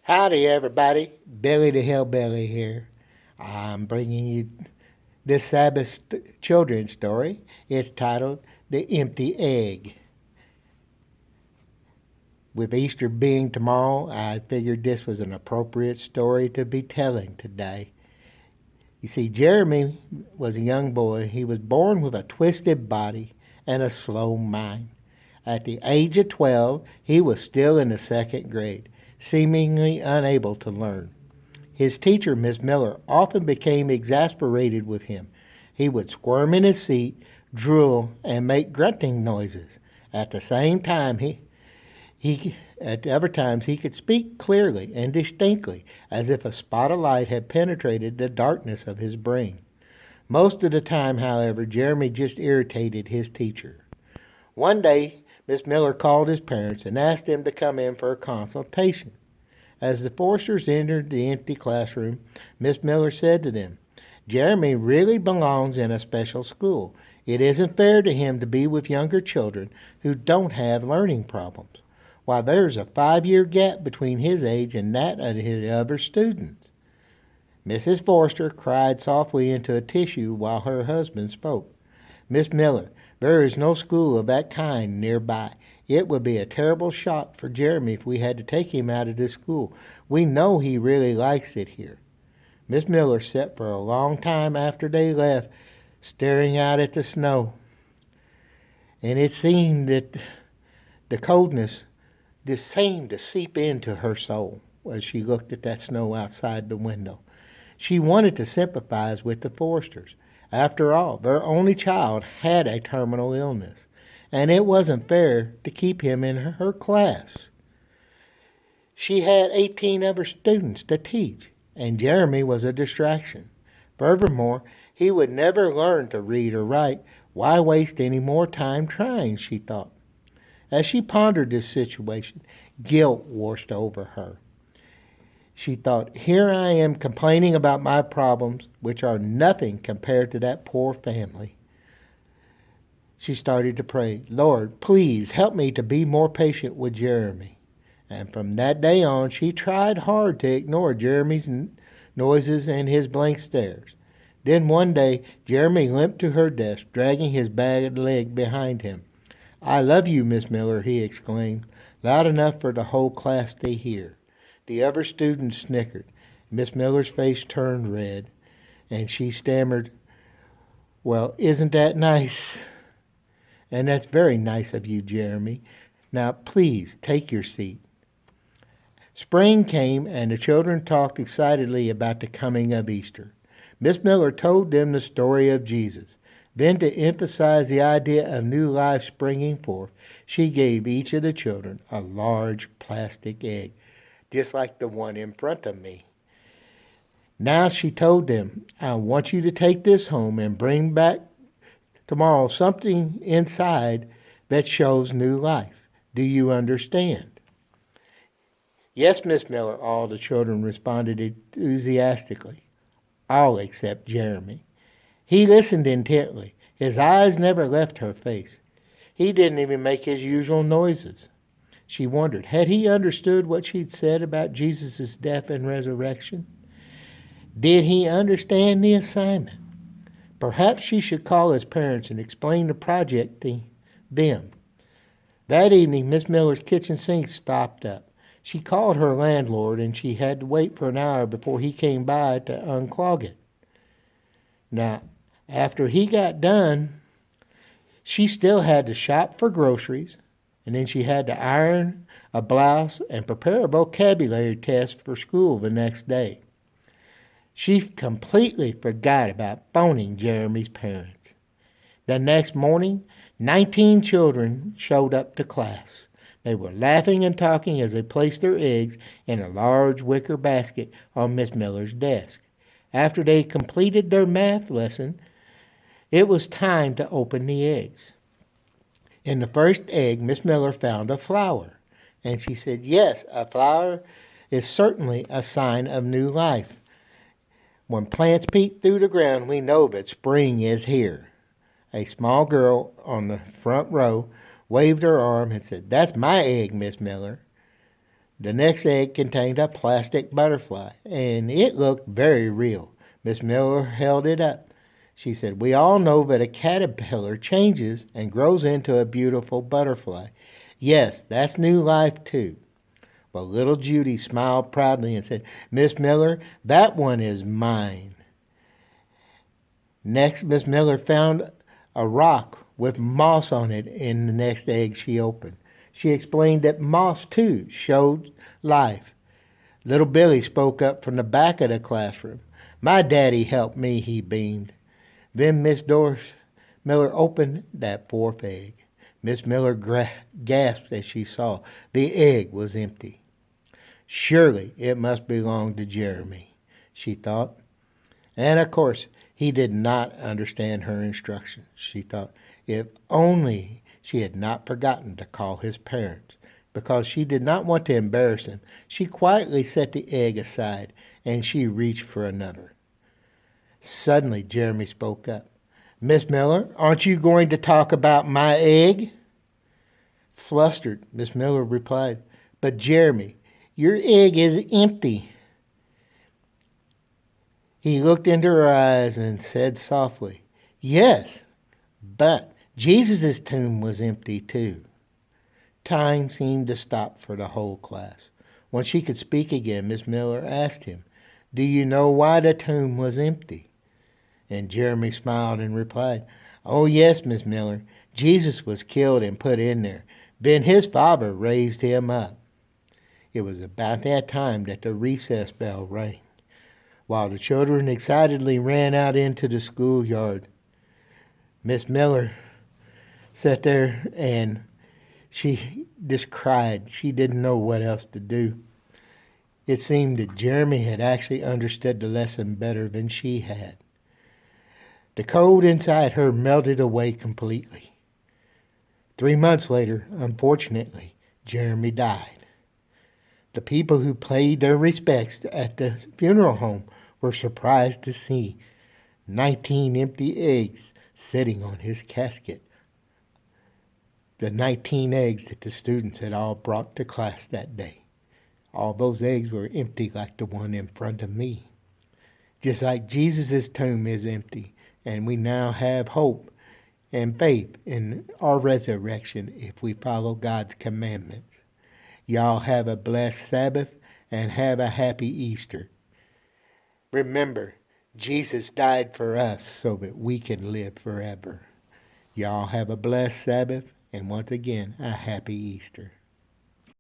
Howdy, everybody. Billy the Hillbilly here. I'm bringing you this Sabbath children's story. It's titled The Empty Egg. With Easter being tomorrow, I figured this was an appropriate story to be telling today. You see, Jeremy was a young boy. He was born with a twisted body and a slow mind. At the age of 12, he was still in the second grade, seemingly unable to learn. His teacher, Miss Miller, often became exasperated with him. He would squirm in his seat, drool, and make grunting noises. At the same time, at other times he could speak clearly and distinctly, as if a spot of light had penetrated the darkness of his brain. Most of the time, however, Jeremy just irritated his teacher. One day, Miss Miller called his parents and asked them to come in for a consultation. As the Forsters entered the empty classroom, Miss Miller said to them, "Jeremy really belongs in a special school. It isn't fair to him to be with younger children who don't have learning problems, while there's a 5-year gap between his age and that of his other students." Mrs. Forster cried softly into a tissue while her husband spoke. "Miss Miller, there is no school of that kind nearby. It would be a terrible shock for Jeremy if we had to take him out of this school. We know he really likes it here." Miss Miller sat for a long time after they left, staring out at the snow. And it seemed that the coldness just seemed to seep into her soul as she looked at that snow outside the window. She wanted to sympathize with the Forsters. After all, their only child had a terminal illness, and it wasn't fair to keep him in her class. She had 18 other students to teach, and Jeremy was a distraction. Furthermore, he would never learn to read or write. Why waste any more time trying, she thought. As she pondered this situation, guilt washed over her. She thought, here I am complaining about my problems, which are nothing compared to that poor family. She started to pray, "Lord, please help me to be more patient with Jeremy." And from that day on, she tried hard to ignore Jeremy's noises and his blank stares. Then one day, Jeremy limped to her desk, dragging his bad leg behind him. "I love you, Miss Miller," he exclaimed, loud enough for the whole class to hear. The other students snickered. Miss Miller's face turned red, and she stammered, "Well, isn't that nice?" "And that's very nice of you, Jeremy. Now, please, take your seat." Spring came, and the children talked excitedly about the coming of Easter. Miss Miller told them the story of Jesus. Then, to emphasize the idea of new life springing forth, she gave each of the children a large plastic egg, just like the one in front of me. Now she told them, "I want you to take this home and bring back tomorrow something inside that shows new life. Do you understand?" "Yes, Miss Miller," all the children responded enthusiastically. All except Jeremy. He listened intently. His eyes never left her face. He didn't even make his usual noises. She wondered, had he understood what she'd said about Jesus' death and resurrection? Did he understand the assignment? Perhaps she should call his parents and explain the project to them. That evening, Miss Miller's kitchen sink stopped up. She called her landlord, and she had to wait for an hour before he came by to unclog it. Now, after he got done, she still had to shop for groceries, and then she had to iron a blouse and prepare a vocabulary test for school the next day. She completely forgot about phoning Jeremy's parents. The next morning, 19 children showed up to class. They were laughing and talking as they placed their eggs in a large wicker basket on Miss Miller's desk. After they completed their math lesson, it was time to open the eggs. In the first egg, Miss Miller found a flower, and she said, "Yes, a flower is certainly a sign of new life. When plants peek through the ground, we know that spring is here." A small girl on the front row waved her arm and said, "That's my egg, Miss Miller." The next egg contained a plastic butterfly, and it looked very real. Miss Miller held it up. She said, "We all know that a caterpillar changes and grows into a beautiful butterfly. Yes, that's new life too." But little Judy smiled proudly and said, "Miss Miller, that one is mine." Next, Miss Miller found a rock with moss on it in the next egg she opened. She explained that moss, too, showed life. Little Billy spoke up from the back of the classroom. "My daddy helped me," he beamed. Then Miss Doris Miller opened that fourth egg. Miss Miller gasped as she saw the egg was empty. Surely it must belong to Jeremy, she thought. And of course, he did not understand her instructions, she thought. If only she had not forgotten to call his parents. Because she did not want to embarrass him, she quietly set the egg aside and she reached for another. Suddenly, Jeremy spoke up. "Miss Miller, aren't you going to talk about my egg?" Flustered, Miss Miller replied, "But Jeremy, your egg is empty." He looked into her eyes and said softly, "Yes, but Jesus' tomb was empty too." Time seemed to stop for the whole class. When she could speak again, Miss Miller asked him, "Do you know why the tomb was empty?" And Jeremy smiled and replied, "Oh, yes, Miss Miller. Jesus was killed and put in there. Then his father raised him up." It was about that time that the recess bell rang. While the children excitedly ran out into the schoolyard, Miss Miller sat there and she just cried. She didn't know what else to do. It seemed that Jeremy had actually understood the lesson better than she had. The cold inside her melted away completely. 3 months later, unfortunately, Jeremy died. The people who paid their respects at the funeral home were surprised to see 19 empty eggs sitting on his casket. The 19 eggs that the students had all brought to class that day. All those eggs were empty like the one in front of me. Just like Jesus' tomb is empty, and we now have hope and faith in our resurrection if we follow God's commandments. Y'all have a blessed Sabbath and have a happy Easter. Remember, Jesus died for us so that we can live forever. Y'all have a blessed Sabbath and once again, a happy Easter.